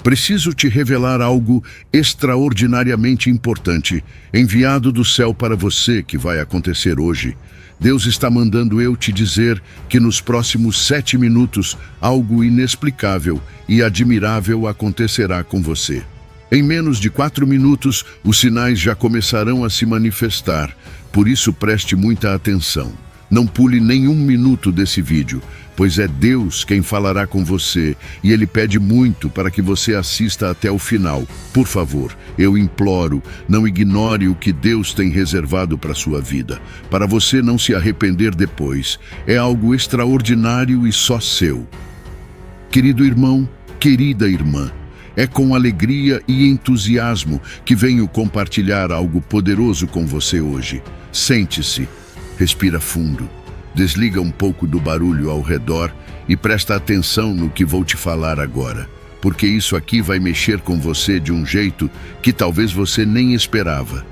Preciso te revelar algo extraordinariamente importante, enviado do céu para você, que vai acontecer hoje. Deus está mandando eu te dizer que nos próximos 7 minutos, algo inexplicável e admirável acontecerá com você. Em menos de 4 minutos, os sinais já começarão a se manifestar. Por isso, preste muita atenção. Não pule nenhum minuto desse vídeo, pois é Deus quem falará com você e Ele pede muito para que você assista até o final. Por favor, eu imploro, não ignore o que Deus tem reservado para a sua vida, para você não se arrepender depois. É algo extraordinário e só seu. Querido irmão, querida irmã, é com alegria e entusiasmo que venho compartilhar algo poderoso com você hoje. Sente-se. Respira fundo, desliga um pouco do barulho ao redor e presta atenção no que vou te falar agora, porque isso aqui vai mexer com você de um jeito que talvez você nem esperava.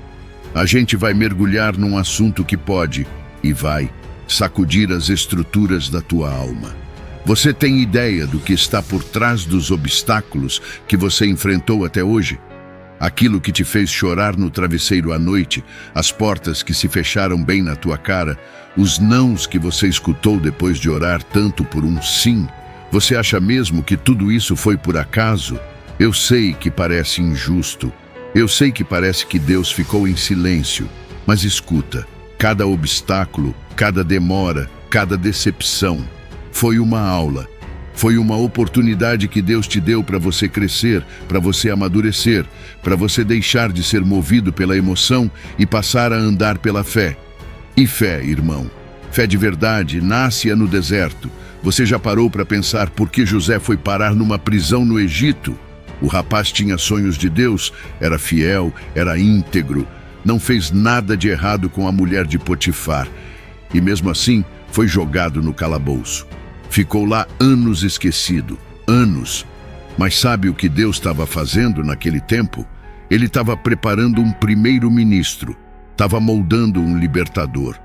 A gente vai mergulhar num assunto que pode, e vai, sacudir as estruturas da tua alma. Você tem ideia do que está por trás dos obstáculos que você enfrentou até hoje? Aquilo que te fez chorar no travesseiro à noite, as portas que se fecharam bem na tua cara, os nãos que você escutou depois de orar tanto por um sim. Você acha mesmo que tudo isso foi por acaso? Eu sei que parece injusto. Eu sei que parece que Deus ficou em silêncio. Mas escuta, cada obstáculo, cada demora, cada decepção foi uma aula. Foi uma oportunidade que Deus te deu para você crescer, para você amadurecer, para você deixar de ser movido pela emoção e passar a andar pela fé. E fé, irmão, fé de verdade, nasce no deserto. Você já parou para pensar por que José foi parar numa prisão no Egito? O rapaz tinha sonhos de Deus, era fiel, era íntegro, não fez nada de errado com a mulher de Potifar. E mesmo assim, foi jogado no calabouço. Ficou lá anos esquecido, anos. Mas sabe o que Deus estava fazendo naquele tempo? Ele estava preparando um primeiro-ministro, estava moldando um libertador.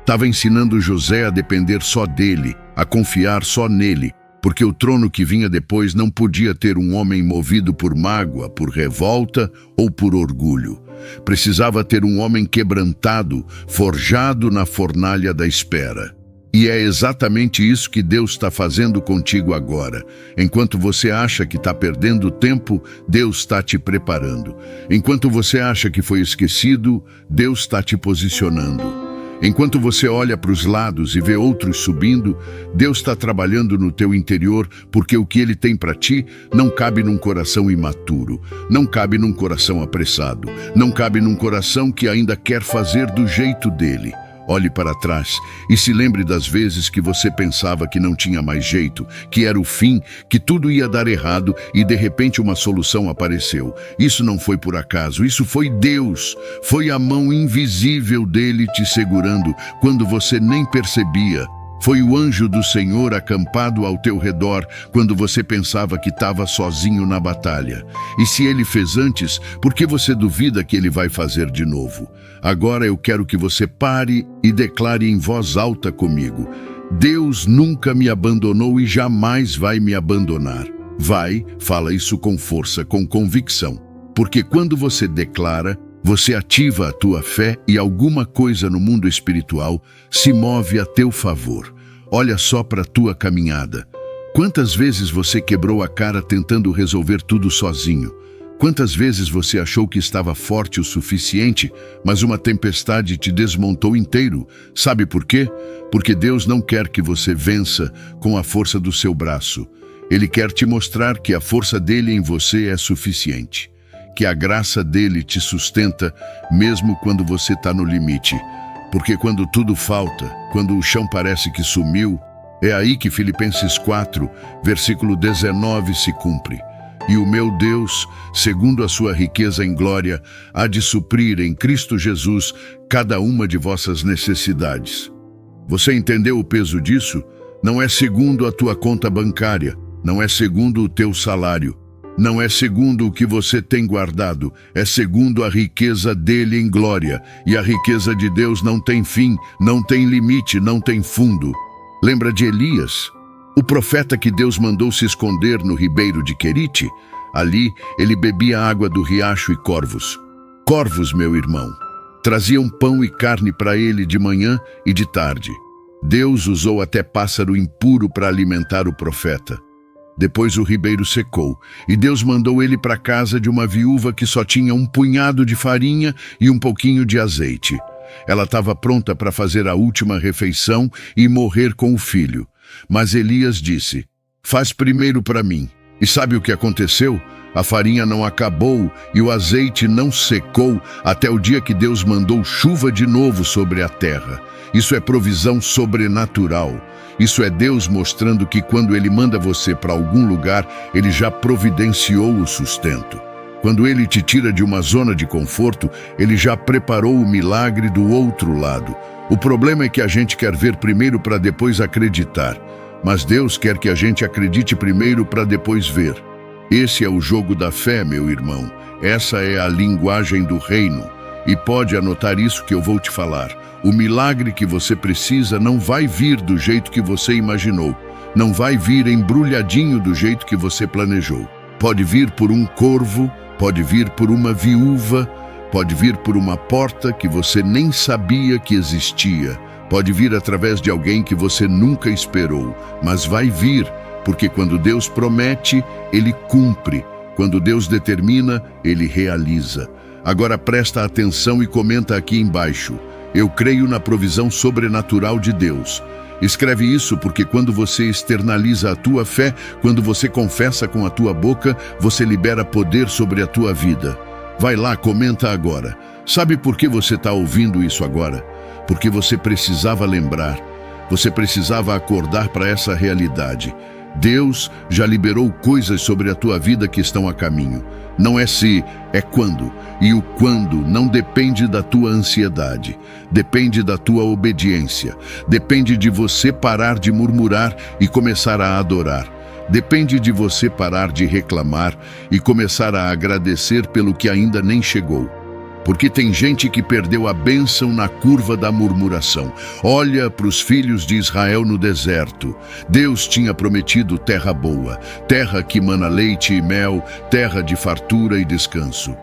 Estava ensinando José a depender só dele, a confiar só nele, porque o trono que vinha depois não podia ter um homem movido por mágoa, por revolta ou por orgulho. Precisava ter um homem quebrantado, forjado na fornalha da espera. E é exatamente isso que Deus está fazendo contigo agora. Enquanto você acha que está perdendo tempo, Deus está te preparando. Enquanto você acha que foi esquecido, Deus está te posicionando. Enquanto você olha para os lados e vê outros subindo, Deus está trabalhando no teu interior, porque o que Ele tem para ti não cabe num coração imaturo, não cabe num coração apressado, não cabe num coração que ainda quer fazer do jeito dele. Olhe para trás e se lembre das vezes que você pensava que não tinha mais jeito, que era o fim, que tudo ia dar errado e de repente uma solução apareceu. Isso não foi por acaso, isso foi Deus. Foi a mão invisível dele te segurando quando você nem percebia. Foi o anjo do Senhor acampado ao teu redor quando você pensava que estava sozinho na batalha. E se ele fez antes, por que você duvida que ele vai fazer de novo? Agora eu quero que você pare e declare em voz alta comigo: Deus nunca me abandonou e jamais vai me abandonar. Vai, fala isso com força, com convicção. Porque quando você declara, você ativa a tua fé e alguma coisa no mundo espiritual se move a teu favor. Olha só para a tua caminhada. Quantas vezes você quebrou a cara tentando resolver tudo sozinho? Quantas vezes você achou que estava forte o suficiente, mas uma tempestade te desmontou inteiro? Sabe por quê? Porque Deus não quer que você vença com a força do seu braço. Ele quer te mostrar que a força dele em você é suficiente. Que a graça dele te sustenta mesmo quando você está no limite. Porque quando tudo falta, quando o chão parece que sumiu, é aí que Filipenses 4, versículo 19 se cumpre. E o meu Deus, segundo a sua riqueza em glória, há de suprir em Cristo Jesus cada uma de vossas necessidades. Você entendeu o peso disso? Não é segundo a tua conta bancária, não é segundo o teu salário. Não é segundo o que você tem guardado, é segundo a riqueza dele em glória. E a riqueza de Deus não tem fim, não tem limite, não tem fundo. Lembra de Elias? O profeta que Deus mandou se esconder no ribeiro de Querite? Ali, ele bebia água do riacho e corvos. Corvos, meu irmão, traziam pão e carne para ele de manhã e de tarde. Deus usou até pássaro impuro para alimentar o profeta. Depois o ribeiro secou, e Deus mandou ele para a casa de uma viúva que só tinha um punhado de farinha e um pouquinho de azeite. Ela estava pronta para fazer a última refeição e morrer com o filho. Mas Elias disse: "Faz primeiro para mim." E sabe o que aconteceu? A farinha não acabou e o azeite não secou até o dia que Deus mandou chuva de novo sobre a terra. Isso é provisão sobrenatural. Isso é Deus mostrando que quando Ele manda você para algum lugar, Ele já providenciou o sustento. Quando Ele te tira de uma zona de conforto, Ele já preparou o milagre do outro lado. O problema é que a gente quer ver primeiro para depois acreditar. Mas Deus quer que a gente acredite primeiro para depois ver. Esse é o jogo da fé, meu irmão. Essa é a linguagem do reino. E pode anotar isso que eu vou te falar. O milagre que você precisa não vai vir do jeito que você imaginou. Não vai vir embrulhadinho do jeito que você planejou. Pode vir por um corvo, pode vir por uma viúva, pode vir por uma porta que você nem sabia que existia. Pode vir através de alguém que você nunca esperou. Mas vai vir, porque quando Deus promete, Ele cumpre. Quando Deus determina, Ele realiza. Agora presta atenção e comenta aqui embaixo: eu creio na provisão sobrenatural de Deus. Escreve isso porque quando você externaliza a tua fé, quando você confessa com a tua boca, você libera poder sobre a tua vida. Vai lá, comenta agora. Sabe por que você está ouvindo isso agora? Porque você precisava lembrar. Você precisava acordar para essa realidade. Deus já liberou coisas sobre a tua vida que estão a caminho. Não é se, é quando. E o quando não depende da tua ansiedade. Depende da tua obediência. Depende de você parar de murmurar e começar a adorar. Depende de você parar de reclamar e começar a agradecer pelo que ainda nem chegou. Porque tem gente que perdeu a bênção na curva da murmuração. Olha para os filhos de Israel no deserto. Deus tinha prometido terra boa, terra que mana leite e mel, terra de fartura e descanso.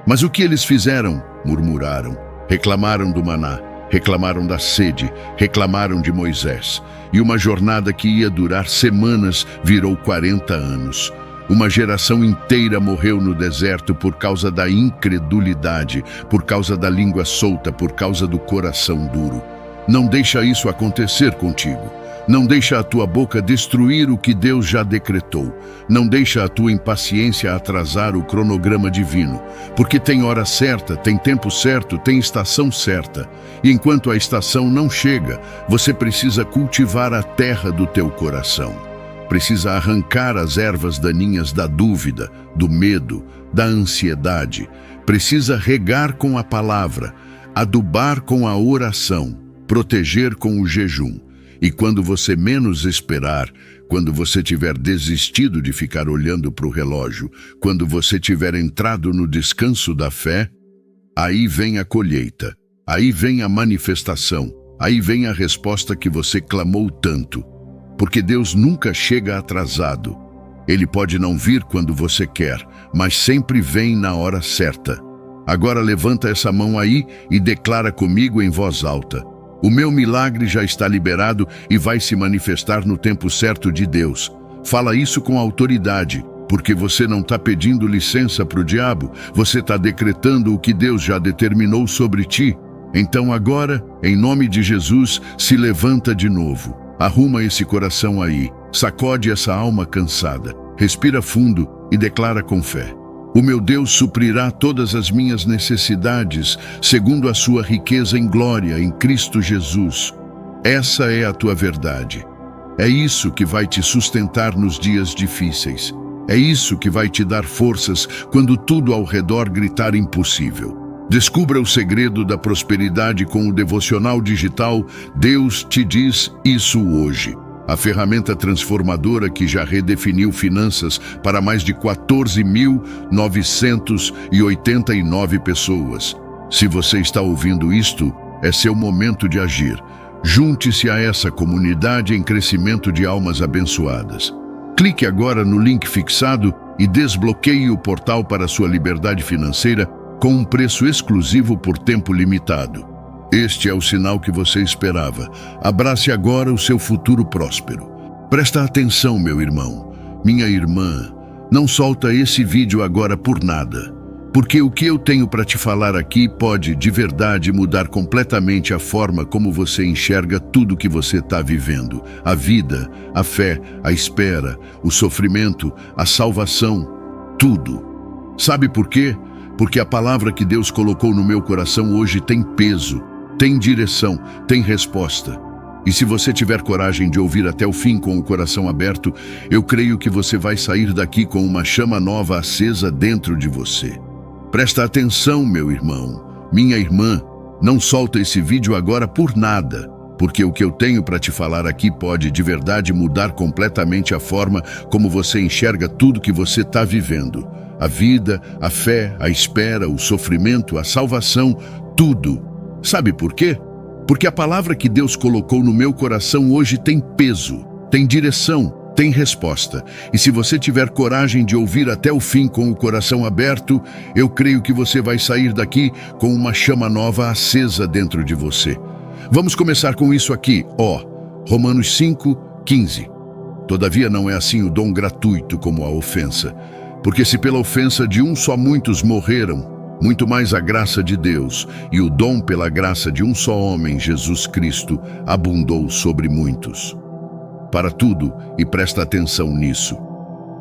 Mas o que eles fizeram? Murmuraram, reclamaram do maná, reclamaram da sede, reclamaram de Moisés. E uma jornada que ia durar semanas virou 40 anos. Uma geração inteira morreu no deserto por causa da incredulidade, por causa da língua solta, por causa do coração duro. Não deixa isso acontecer contigo. Não deixa a tua boca destruir o que Deus já decretou. Não deixa a tua impaciência atrasar o cronograma divino. Porque tem hora certa, tem tempo certo, tem estação certa. E enquanto a estação não chega, você precisa cultivar a terra do teu coração. Precisa arrancar as ervas daninhas da dúvida, do medo, da ansiedade. Precisa regar com a palavra, adubar com a oração, proteger com o jejum. E quando você menos esperar, quando você tiver desistido de ficar olhando para o relógio, quando você tiver entrado no descanso da fé, aí vem a colheita, aí vem a manifestação, aí vem a resposta que você clamou tanto. Porque Deus nunca chega atrasado. Ele pode não vir quando você quer, mas sempre vem na hora certa. Agora levanta essa mão aí e declara comigo em voz alta: o meu milagre já está liberado e vai se manifestar no tempo certo de Deus. Fala isso com autoridade, porque você não está pedindo licença para o diabo, você está decretando o que Deus já determinou sobre ti. Então agora, em nome de Jesus, se levanta de novo. Arruma esse coração aí, sacode essa alma cansada, respira fundo e declara com fé: o meu Deus suprirá todas as minhas necessidades, segundo a sua riqueza em glória em Cristo Jesus. Essa é a tua verdade. É isso que vai te sustentar nos dias difíceis. É isso que vai te dar forças quando tudo ao redor gritar impossível. Descubra o segredo da prosperidade com o devocional digital Deus te diz isso hoje. A ferramenta transformadora que já redefiniu finanças para mais de 14.989 pessoas. Se você está ouvindo isto, é seu momento de agir. Junte-se a essa comunidade em crescimento de almas abençoadas. Clique agora no link fixado e desbloqueie o portal para sua liberdade financeira com um preço exclusivo por tempo limitado. Este é o sinal que você esperava. Abrace agora o seu futuro próspero. Presta atenção, meu irmão, minha irmã. Não solta esse vídeo agora por nada, porque o que eu tenho para te falar aqui pode, de verdade, mudar completamente a forma como você enxerga tudo que você está vivendo. A vida, a fé, a espera, o sofrimento, a salvação, tudo. Sabe por quê? Porque a palavra que Deus colocou no meu coração hoje tem peso, tem direção, tem resposta. E se você tiver coragem de ouvir até o fim com o coração aberto, eu creio que você vai sair daqui com uma chama nova acesa dentro de você. Presta atenção, meu irmão, minha irmã, não solta esse vídeo agora por nada, porque o que eu tenho para te falar aqui pode de verdade mudar completamente a forma como você enxerga tudo que você está vivendo. A vida, a fé, a espera, o sofrimento, a salvação, tudo. Sabe por quê? Porque a palavra que Deus colocou no meu coração hoje tem peso, tem direção, tem resposta. E se você tiver coragem de ouvir até o fim com o coração aberto, eu creio que você vai sair daqui com uma chama nova acesa dentro de você. Vamos começar com isso aqui, Romanos 5:15. Todavia não é assim o dom gratuito como a ofensa. Porque se pela ofensa de um só muitos morreram, muito mais a graça de Deus e o dom pela graça de um só homem, Jesus Cristo, abundou sobre muitos. Para tudo, e presta atenção nisso.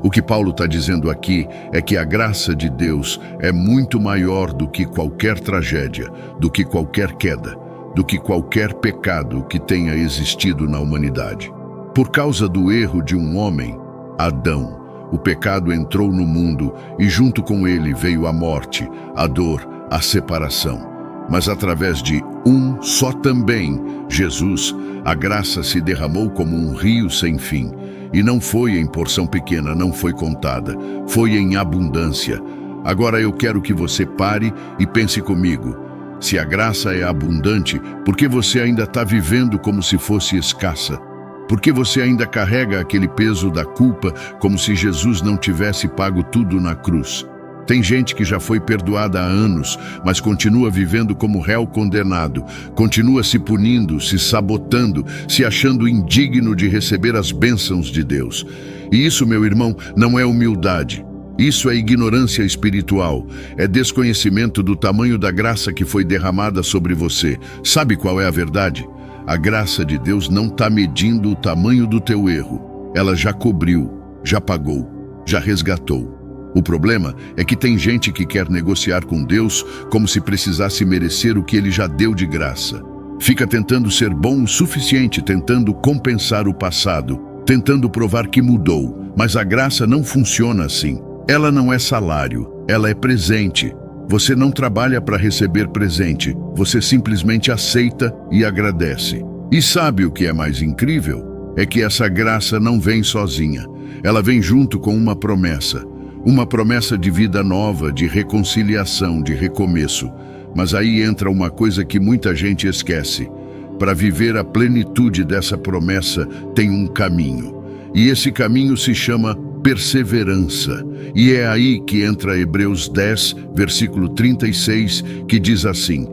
O que Paulo está dizendo aqui é que a graça de Deus é muito maior do que qualquer tragédia, do que qualquer queda, do que qualquer pecado que tenha existido na humanidade. Por causa do erro de um homem, Adão, o pecado entrou no mundo e junto com ele veio a morte, a dor, a separação. Mas através de um só também, Jesus, a graça se derramou como um rio sem fim. E não foi em porção pequena, não foi contada, foi em abundância. Agora eu quero que você pare e pense comigo. Se a graça é abundante, por que você ainda está vivendo como se fosse escassa? Por que você ainda carrega aquele peso da culpa como se Jesus não tivesse pago tudo na cruz? Tem gente que já foi perdoada há anos, mas continua vivendo como réu condenado, continua se punindo, se sabotando, se achando indigno de receber as bênçãos de Deus. E isso, meu irmão, não é humildade. Isso é ignorância espiritual, é desconhecimento do tamanho da graça que foi derramada sobre você. Sabe qual é a verdade? A graça de Deus não está medindo o tamanho do teu erro. Ela já cobriu, já pagou, já resgatou. O problema é que tem gente que quer negociar com Deus como se precisasse merecer o que Ele já deu de graça. Fica tentando ser bom o suficiente, tentando compensar o passado, tentando provar que mudou. Mas a graça não funciona assim. Ela não é salário, ela é presente. Você não trabalha para receber presente, você simplesmente aceita e agradece. E sabe o que é mais incrível? É que essa graça não vem sozinha. Ela vem junto com uma promessa de vida nova, de reconciliação, de recomeço. Mas aí entra uma coisa que muita gente esquece. Para viver a plenitude dessa promessa tem um caminho. E esse caminho se chama perseverança. E é aí que entra Hebreus 10, versículo 36, que diz assim: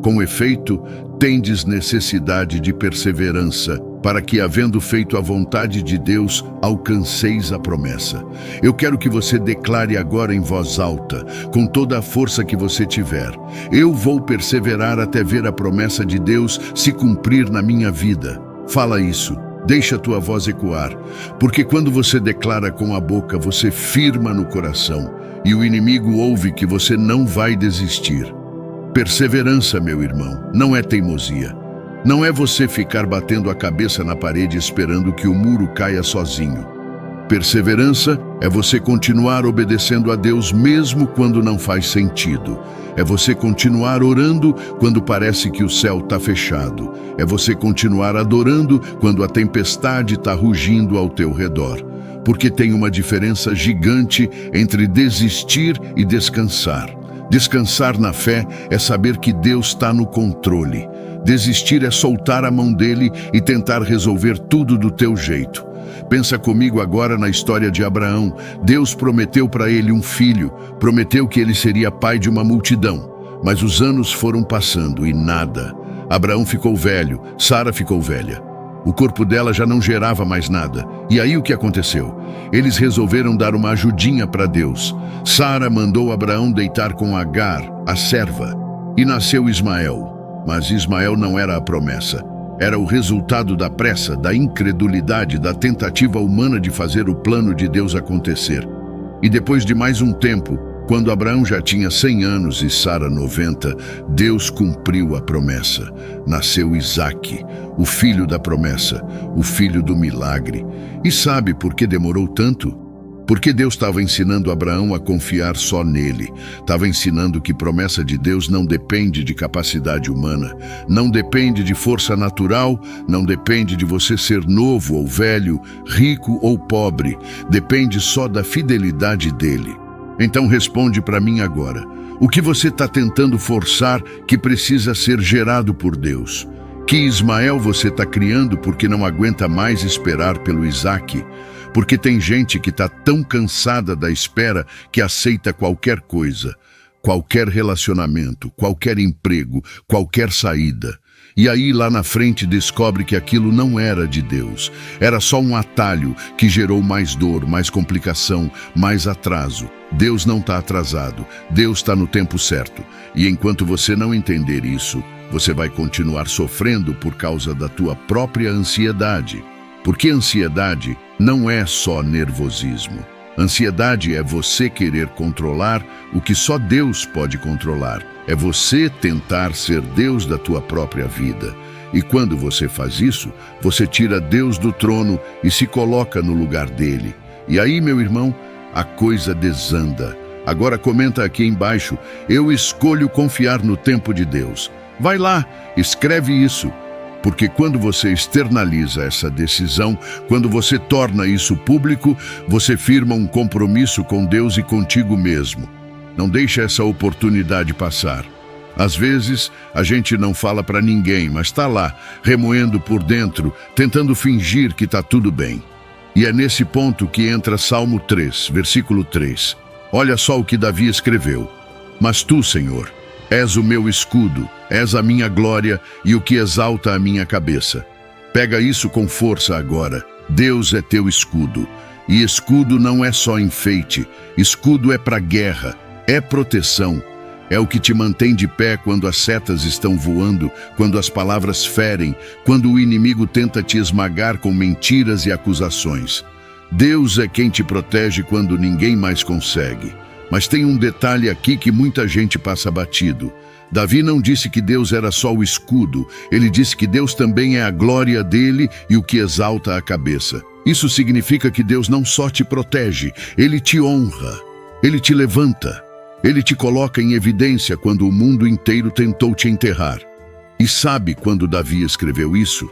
com efeito, tendes necessidade de perseverança, para que, havendo feito a vontade de Deus, alcanceis a promessa. Eu quero que você declare agora em voz alta, com toda a força que você tiver: eu vou perseverar até ver a promessa de Deus se cumprir na minha vida. Fala isso. Deixa a tua voz ecoar, porque quando você declara com a boca, você firma no coração, e o inimigo ouve que você não vai desistir. Perseverança, meu irmão, não é teimosia. Não é você ficar batendo a cabeça na parede esperando que o muro caia sozinho. Perseverança é você continuar obedecendo a Deus mesmo quando não faz sentido. É você continuar orando quando parece que o céu está fechado. É você continuar adorando quando a tempestade está rugindo ao teu redor. Porque tem uma diferença gigante entre desistir e descansar. Descansar na fé é saber que Deus está no controle. Desistir é soltar a mão dele e tentar resolver tudo do teu jeito. Pensa comigo agora na história de Abraão. Deus prometeu para ele um filho, prometeu que ele seria pai de uma multidão. Mas os anos foram passando e nada. Abraão ficou velho, Sara ficou velha. O corpo dela já não gerava mais nada. E aí o que aconteceu? Eles resolveram dar uma ajudinha para Deus. Sara mandou Abraão deitar com Agar, a serva, e nasceu Ismael. Mas Ismael não era a promessa. Era o resultado da pressa, da incredulidade, da tentativa humana de fazer o plano de Deus acontecer. E depois de mais um tempo, quando Abraão já tinha 100 anos e Sara 90, Deus cumpriu a promessa. Nasceu Isaque, o filho da promessa, o filho do milagre. E sabe por que demorou tanto? Porque Deus estava ensinando Abraão a confiar só nele. Estava ensinando que promessa de Deus não depende de capacidade humana, não depende de força natural, não depende de você ser novo ou velho, rico ou pobre. Depende só da fidelidade dele. Então responde para mim agora. O que você está tentando forçar que precisa ser gerado por Deus? Que Ismael você está criando porque não aguenta mais esperar pelo Isaque? Porque tem gente que está tão cansada da espera que aceita qualquer coisa, qualquer relacionamento, qualquer emprego, qualquer saída. E aí lá na frente descobre que aquilo não era de Deus. Era só um atalho que gerou mais dor, mais complicação, mais atraso. Deus não está atrasado, Deus está no tempo certo. E enquanto você não entender isso, você vai continuar sofrendo por causa da tua própria ansiedade. Porque ansiedade não é só nervosismo. Ansiedade é você querer controlar o que só Deus pode controlar. É você tentar ser Deus da tua própria vida. E quando você faz isso, você tira Deus do trono e se coloca no lugar dele. E aí, meu irmão, a coisa desanda. Agora comenta aqui embaixo, eu escolho confiar no tempo de Deus. Vai lá, escreve isso. Porque quando você externaliza essa decisão, quando você torna isso público, você firma um compromisso com Deus e contigo mesmo. Não deixe essa oportunidade passar. Às vezes, a gente não fala para ninguém, mas está lá, remoendo por dentro, tentando fingir que está tudo bem. E é nesse ponto que entra Salmo 3, versículo 3. Olha só o que Davi escreveu. Mas tu, Senhor, és o meu escudo, és a minha glória e o que exalta a minha cabeça. Pega isso com força agora. Deus é teu escudo. E escudo não é só enfeite. Escudo é para guerra, é proteção. É o que te mantém de pé quando as setas estão voando, quando as palavras ferem, quando o inimigo tenta te esmagar com mentiras e acusações. Deus é quem te protege quando ninguém mais consegue. Mas tem um detalhe aqui que muita gente passa batido. Davi não disse que Deus era só o escudo, ele disse que Deus também é a glória dele e o que exalta a cabeça. Isso significa que Deus não só te protege, ele te honra, ele te levanta, ele te coloca em evidência quando o mundo inteiro tentou te enterrar. E sabe quando Davi escreveu isso?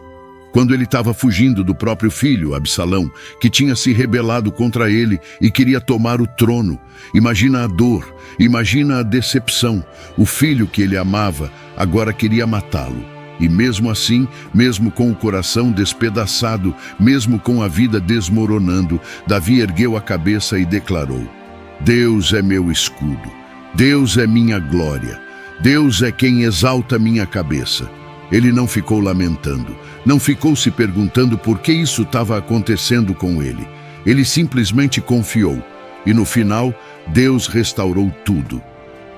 Quando ele estava fugindo do próprio filho, Absalão, que tinha se rebelado contra ele e queria tomar o trono. Imagina a dor, imagina a decepção. O filho que ele amava agora queria matá-lo. E mesmo assim, mesmo com o coração despedaçado, mesmo com a vida desmoronando, Davi ergueu a cabeça e declarou: Deus é meu escudo, Deus é minha glória, Deus é quem exalta minha cabeça. Ele não ficou lamentando, não ficou se perguntando por que isso estava acontecendo com ele. Ele simplesmente confiou. E no final, Deus restaurou tudo.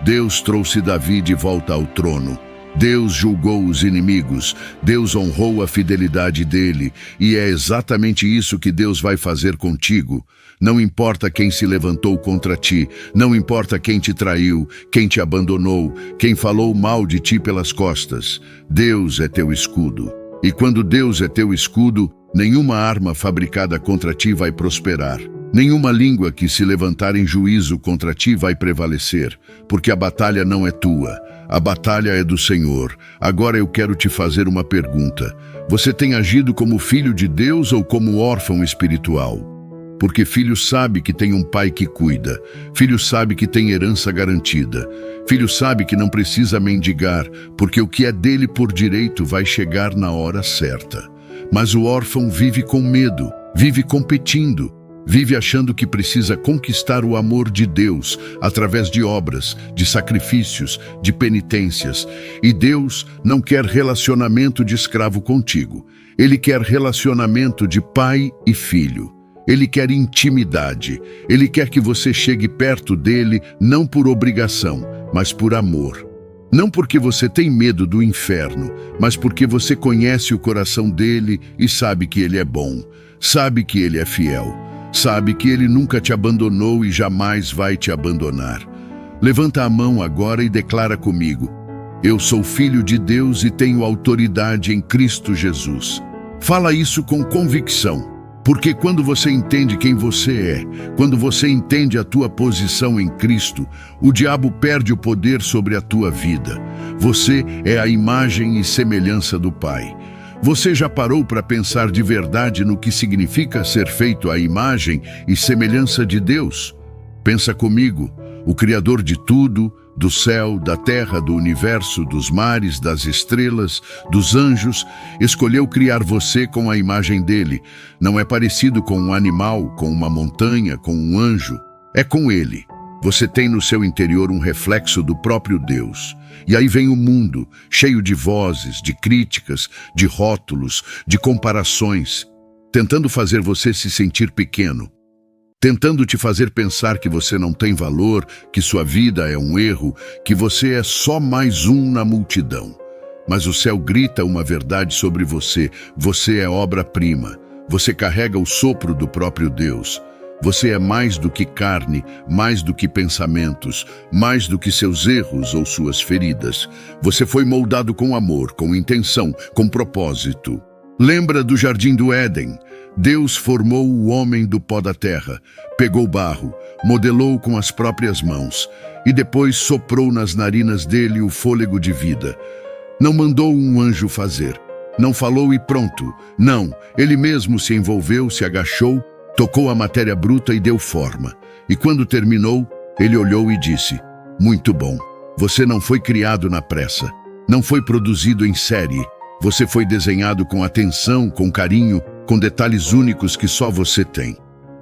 Deus trouxe Davi de volta ao trono. Deus julgou os inimigos, Deus honrou a fidelidade dele, e é exatamente isso que Deus vai fazer contigo. Não importa quem se levantou contra ti, não importa quem te traiu, quem te abandonou, quem falou mal de ti pelas costas. Deus é teu escudo. E quando Deus é teu escudo, nenhuma arma fabricada contra ti vai prosperar. Nenhuma língua que se levantar em juízo contra ti vai prevalecer, porque a batalha não é tua, a batalha é do Senhor. Agora eu quero te fazer uma pergunta. Você tem agido como filho de Deus ou como órfão espiritual? Porque filho sabe que tem um pai que cuida, filho sabe que tem herança garantida, filho sabe que não precisa mendigar, porque o que é dele por direito vai chegar na hora certa. Mas o órfão vive com medo, vive competindo, vive achando que precisa conquistar o amor de Deus através de obras, de sacrifícios, de penitências. E Deus não quer relacionamento de escravo contigo. Ele quer relacionamento de pai e filho. Ele quer intimidade. Ele quer que você chegue perto dele não por obrigação, mas por amor. Não porque você tem medo do inferno, mas porque você conhece o coração dele e sabe que ele é bom, sabe que ele é fiel, sabe que ele nunca te abandonou e jamais vai te abandonar. Levanta a mão agora e declara comigo: eu sou filho de Deus e tenho autoridade em Cristo Jesus. Fala isso com convicção. Porque quando você entende quem você é, quando você entende a tua posição em Cristo, o diabo perde o poder sobre a tua vida. Você é a imagem e semelhança do Pai. Você já parou para pensar de verdade no que significa ser feito à imagem e semelhança de Deus? Pensa comigo, o Criador de tudo, do céu, da terra, do universo, dos mares, das estrelas, dos anjos, escolheu criar você com a imagem dele. Não é parecido com um animal, com uma montanha, com um anjo. É com ele. Você tem no seu interior um reflexo do próprio Deus. E aí vem o mundo, cheio de vozes, de críticas, de rótulos, de comparações, tentando fazer você se sentir pequeno. Tentando te fazer pensar que você não tem valor, que sua vida é um erro, que você é só mais um na multidão. Mas o céu grita uma verdade sobre você. Você é obra-prima. Você carrega o sopro do próprio Deus. Você é mais do que carne, mais do que pensamentos, mais do que seus erros ou suas feridas. Você foi moldado com amor, com intenção, com propósito. Lembra do jardim do Éden? Deus formou o homem do pó da terra, pegou barro, modelou com as próprias mãos e depois soprou nas narinas dele o fôlego de vida. Não mandou um anjo fazer, não falou e pronto. Não, ele mesmo se envolveu, se agachou, tocou a matéria bruta e deu forma. E quando terminou, ele olhou e disse: muito bom, você não foi criado na pressa, não foi produzido em série. Você foi desenhado com atenção, com carinho, com detalhes únicos que só você tem.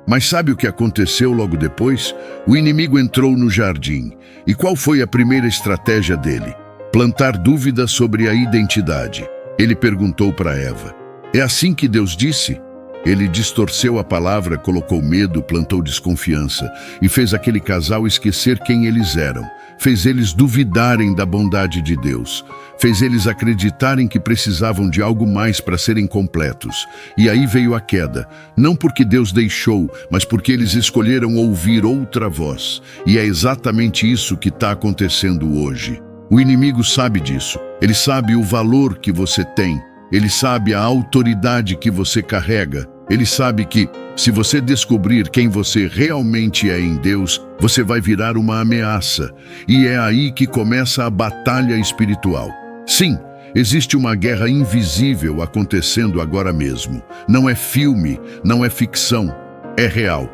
Mas sabe o que aconteceu logo depois? O inimigo entrou no jardim. E qual foi a primeira estratégia dele? Plantar dúvidas sobre a identidade. Ele perguntou para Eva: é assim que Deus disse? Ele distorceu a palavra, colocou medo, plantou desconfiança e fez aquele casal esquecer quem eles eram. Fez eles duvidarem da bondade de Deus. Fez eles acreditarem que precisavam de algo mais para serem completos. E aí veio a queda, não porque Deus deixou, mas porque eles escolheram ouvir outra voz. E é exatamente isso que está acontecendo hoje. O inimigo sabe disso. Ele sabe o valor que você tem. Ele sabe a autoridade que você carrega. Ele sabe que, se você descobrir quem você realmente é em Deus, você vai virar uma ameaça. E é aí que começa a batalha espiritual. Sim, existe uma guerra invisível acontecendo agora mesmo. Não é filme, não é ficção, é real.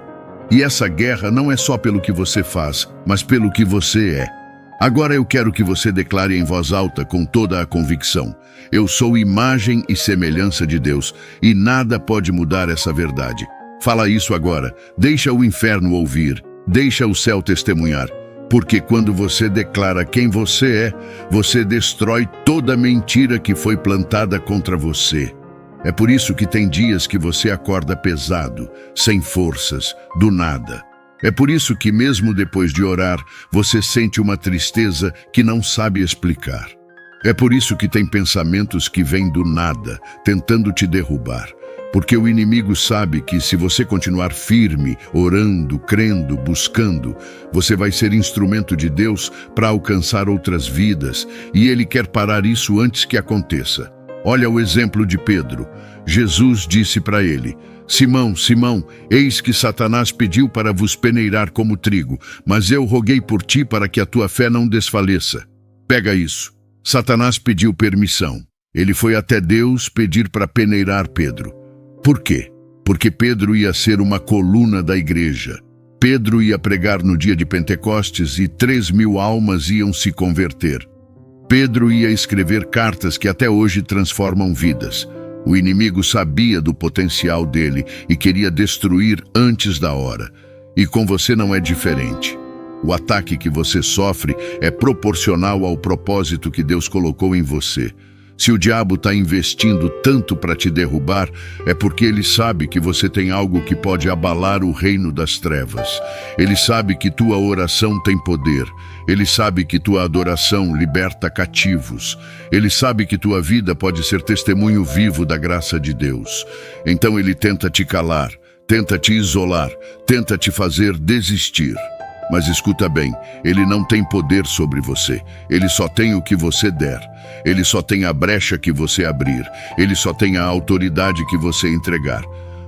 E essa guerra não é só pelo que você faz, mas pelo que você é. Agora eu quero que você declare em voz alta com toda a convicção: eu sou imagem e semelhança de Deus, e nada pode mudar essa verdade. Fala isso agora, deixa o inferno ouvir, deixa o céu testemunhar. Porque quando você declara quem você é, você destrói toda mentira que foi plantada contra você. É por isso que tem dias que você acorda pesado, sem forças, do nada. É por isso que mesmo depois de orar, você sente uma tristeza que não sabe explicar. É por isso que tem pensamentos que vêm do nada, tentando te derrubar. Porque o inimigo sabe que se você continuar firme, orando, crendo, buscando, você vai ser instrumento de Deus para alcançar outras vidas, e ele quer parar isso antes que aconteça. Olha o exemplo de Pedro. Jesus disse para ele: Simão, Simão, eis que Satanás pediu para vos peneirar como trigo, mas eu roguei por ti para que a tua fé não desfaleça. Pega isso. Satanás pediu permissão. Ele foi até Deus pedir para peneirar Pedro. Por quê? porque Pedro ia ser uma coluna da igreja. Pedro ia pregar no dia de Pentecostes e 3.000 almas iam se converter. Pedro ia escrever cartas que até hoje transformam vidas. O inimigo sabia do potencial dele e queria destruir antes da hora. E com você não é diferente. O ataque que você sofre é proporcional ao propósito que Deus colocou em você. Se o diabo está investindo tanto para te derrubar, é porque ele sabe que você tem algo que pode abalar o reino das trevas. Ele sabe que tua oração tem poder. Ele sabe que tua adoração liberta cativos. Ele sabe que tua vida pode ser testemunho vivo da graça de Deus. Então ele tenta te calar, tenta te isolar, tenta te fazer desistir. Mas escuta bem, ele não tem poder sobre você. Ele só tem o que você der. Ele só tem a brecha que você abrir. Ele só tem a autoridade que você entregar.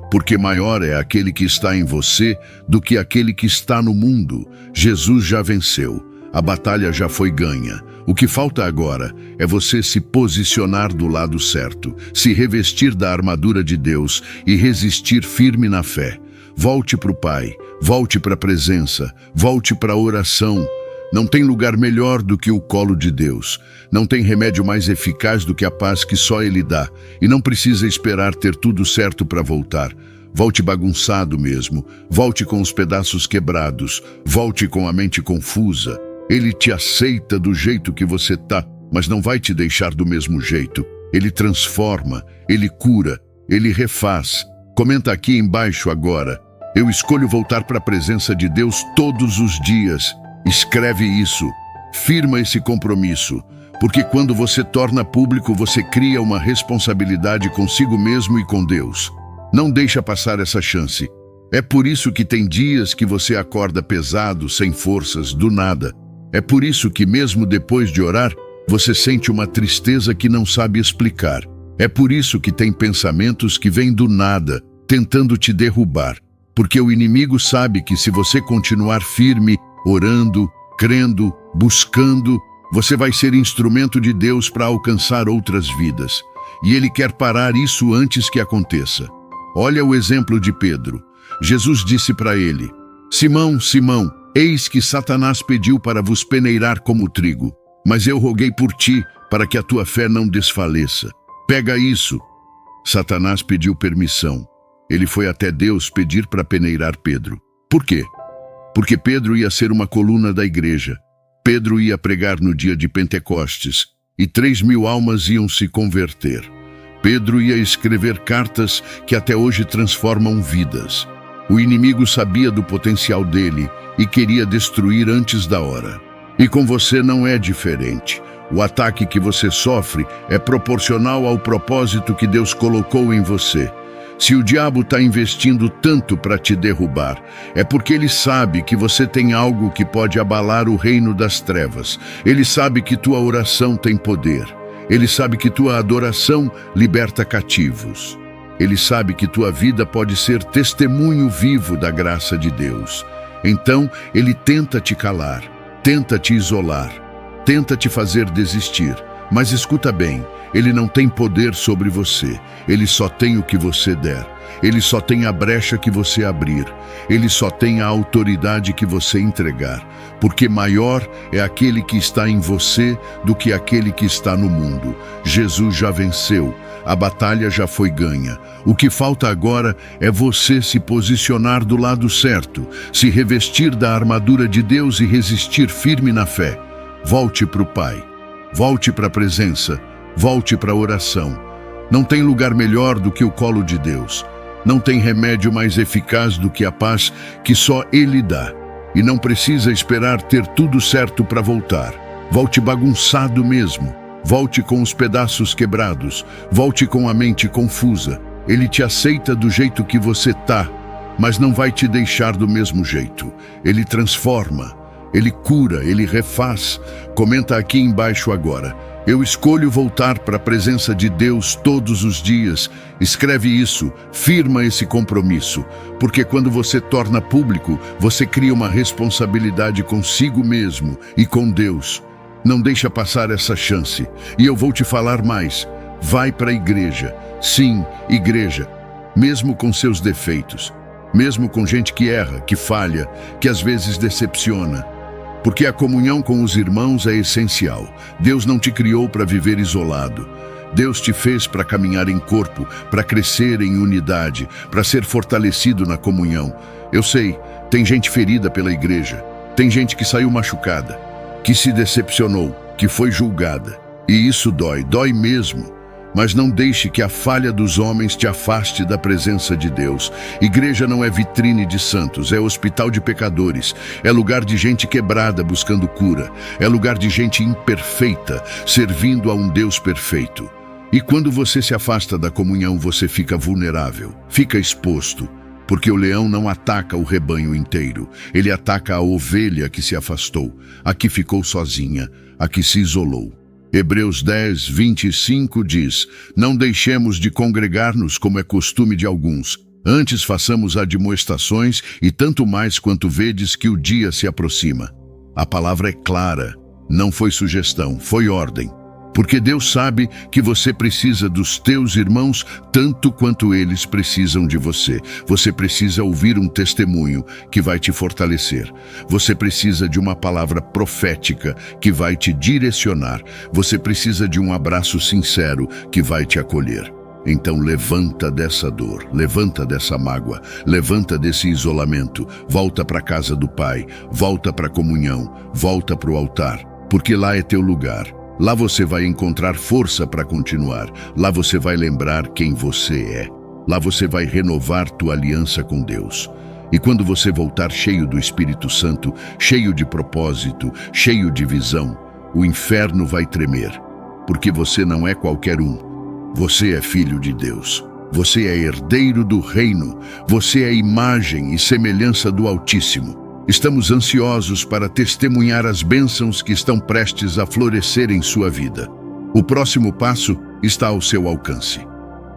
Porque maior é aquele que está em você do que aquele que está no mundo. Jesus já venceu. A batalha já foi ganha. O que falta agora é você se posicionar do lado certo, se revestir da armadura de Deus e resistir firme na fé. Volte para o Pai, volte para a presença, volte para a oração. Não tem lugar melhor do que o colo de Deus. Não tem remédio mais eficaz do que a paz que só Ele dá. E não precisa esperar ter tudo certo para voltar. Volte bagunçado mesmo, volte com os pedaços quebrados, volte com a mente confusa. Ele te aceita do jeito que você tá, mas não vai te deixar do mesmo jeito. Ele transforma, Ele cura, Ele refaz. Comenta aqui embaixo agora. Eu escolho voltar para a presença de Deus todos os dias. Escreve isso. Firma esse compromisso. Porque quando você torna público, você cria uma responsabilidade consigo mesmo e com Deus. Não deixa passar essa chance. É por isso que tem dias que você acorda pesado, sem forças, do nada. É por isso que mesmo depois de orar, você sente uma tristeza que não sabe explicar. É por isso que tem pensamentos que vêm do nada, tentando te derrubar. Porque o inimigo sabe que se você continuar firme, orando, crendo, buscando, você vai ser instrumento de Deus para alcançar outras vidas. E Ele quer parar isso antes que aconteça. Olha o exemplo de Pedro. Jesus disse para ele: Simão, Simão, eis que Satanás pediu para vos peneirar como trigo, mas eu roguei por ti, para que a tua fé não desfaleça. Pega isso. Satanás pediu permissão. Ele foi até Deus pedir para peneirar Pedro. Por quê? Porque Pedro ia ser uma coluna da igreja. Pedro ia pregar no dia de Pentecostes, e 3.000 almas iam se converter. Pedro ia escrever cartas que até hoje transformam vidas. O inimigo sabia do potencial dele e queria destruir antes da hora. E com você não é diferente. O ataque que você sofre é proporcional ao propósito que Deus colocou em você. Se o diabo está investindo tanto para te derrubar, é porque ele sabe que você tem algo que pode abalar o reino das trevas. Ele sabe que tua oração tem poder. Ele sabe que tua adoração liberta cativos. Ele sabe que tua vida pode ser testemunho vivo da graça de Deus. Então, ele tenta te calar, tenta te isolar, tenta te fazer desistir. Mas escuta bem, ele não tem poder sobre você. Ele só tem o que você der. Ele só tem a brecha que você abrir. Ele só tem a autoridade que você entregar. Porque maior é aquele que está em você do que aquele que está no mundo. Jesus já venceu. A batalha já foi ganha. O que falta agora é você se posicionar do lado certo, se revestir da armadura de Deus e resistir firme na fé. Volte para o Pai. Volte para a presença. Volte para a oração. Não tem lugar melhor do que o colo de Deus. Não tem remédio mais eficaz do que a paz que só Ele dá. E não precisa esperar ter tudo certo para voltar. Volte bagunçado mesmo. Volte com os pedaços quebrados. Volte com a mente confusa. Ele te aceita do jeito que você tá, mas não vai te deixar do mesmo jeito. Ele transforma. Ele cura, Ele refaz. Comenta aqui embaixo agora. Eu escolho voltar para a presença de Deus todos os dias. Escreve isso, firma esse compromisso. Porque quando você torna público, você cria uma responsabilidade consigo mesmo e com Deus. Não deixa passar essa chance. E eu vou te falar mais. Vai para a igreja. Sim, igreja. mesmo com seus defeitos, mesmo com gente que erra, que falha, que às vezes decepciona. Porque a comunhão com os irmãos é essencial. Deus não te criou para viver isolado. Deus te fez para caminhar em corpo, para crescer em unidade, para ser fortalecido na comunhão. Eu sei, tem gente ferida pela igreja, tem gente que saiu machucada, que se decepcionou, que foi julgada. E isso dói, dói mesmo. Mas não deixe que a falha dos homens te afaste da presença de Deus. Igreja não é vitrine de santos, é hospital de pecadores. É lugar de gente quebrada buscando cura. É lugar de gente imperfeita, servindo a um Deus perfeito. E quando você se afasta da comunhão, você fica vulnerável, fica exposto. Porque o leão não ataca o rebanho inteiro. Ele ataca a ovelha que se afastou, a que ficou sozinha, a que se isolou. Hebreus 10, 25 diz: não deixemos de congregar-nos como é costume de alguns. Antes façamos admoestações e tanto mais quanto vedes que o dia se aproxima. A palavra é clara, não foi sugestão, foi ordem. Porque Deus sabe que você precisa dos teus irmãos tanto quanto eles precisam de você. Você precisa ouvir um testemunho que vai te fortalecer. Você precisa de uma palavra profética que vai te direcionar. Você precisa de um abraço sincero que vai te acolher. Então levanta dessa dor, levanta dessa mágoa, levanta desse isolamento, volta para a casa do Pai, volta para a comunhão, volta para o altar, porque lá é teu lugar. Lá você vai encontrar força para continuar. Lá você vai lembrar quem você é. Lá você vai renovar tua aliança com Deus. E quando você voltar cheio do Espírito Santo, cheio de propósito, cheio de visão, o inferno vai tremer. Porque você não é qualquer um. Você é filho de Deus. Você é herdeiro do reino. Você é imagem e semelhança do Altíssimo. Estamos ansiosos para testemunhar as bênçãos que estão prestes a florescer em sua vida. O próximo passo está ao seu alcance.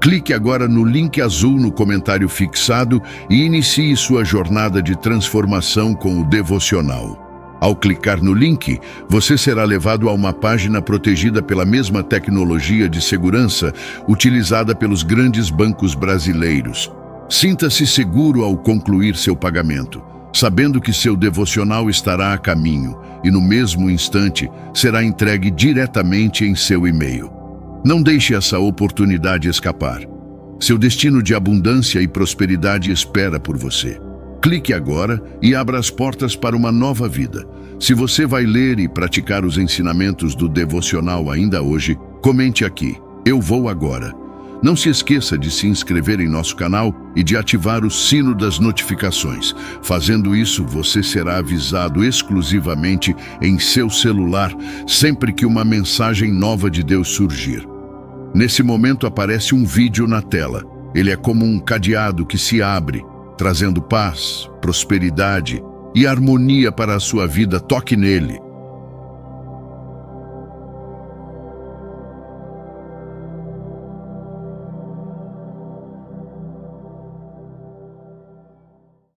Clique agora no link azul no comentário fixado e inicie sua jornada de transformação com o devocional. Ao clicar no link, você será levado a uma página protegida pela mesma tecnologia de segurança utilizada pelos grandes bancos brasileiros. Sinta-se seguro ao concluir seu pagamento, sabendo que seu devocional estará a caminho e no mesmo instante será entregue diretamente em seu e-mail. Não deixe essa oportunidade escapar. Seu destino de abundância e prosperidade espera por você. Clique agora e abra as portas para uma nova vida. Se você vai ler e praticar os ensinamentos do devocional ainda hoje, comente aqui: eu vou agora. Não se esqueça de se inscrever em nosso canal e de ativar o sino das notificações. Fazendo isso, você será avisado exclusivamente em seu celular sempre que uma mensagem nova de Deus surgir. Nesse momento aparece um vídeo na tela. Ele é como um cadeado que se abre, trazendo paz, prosperidade e harmonia para a sua vida. Toque nele.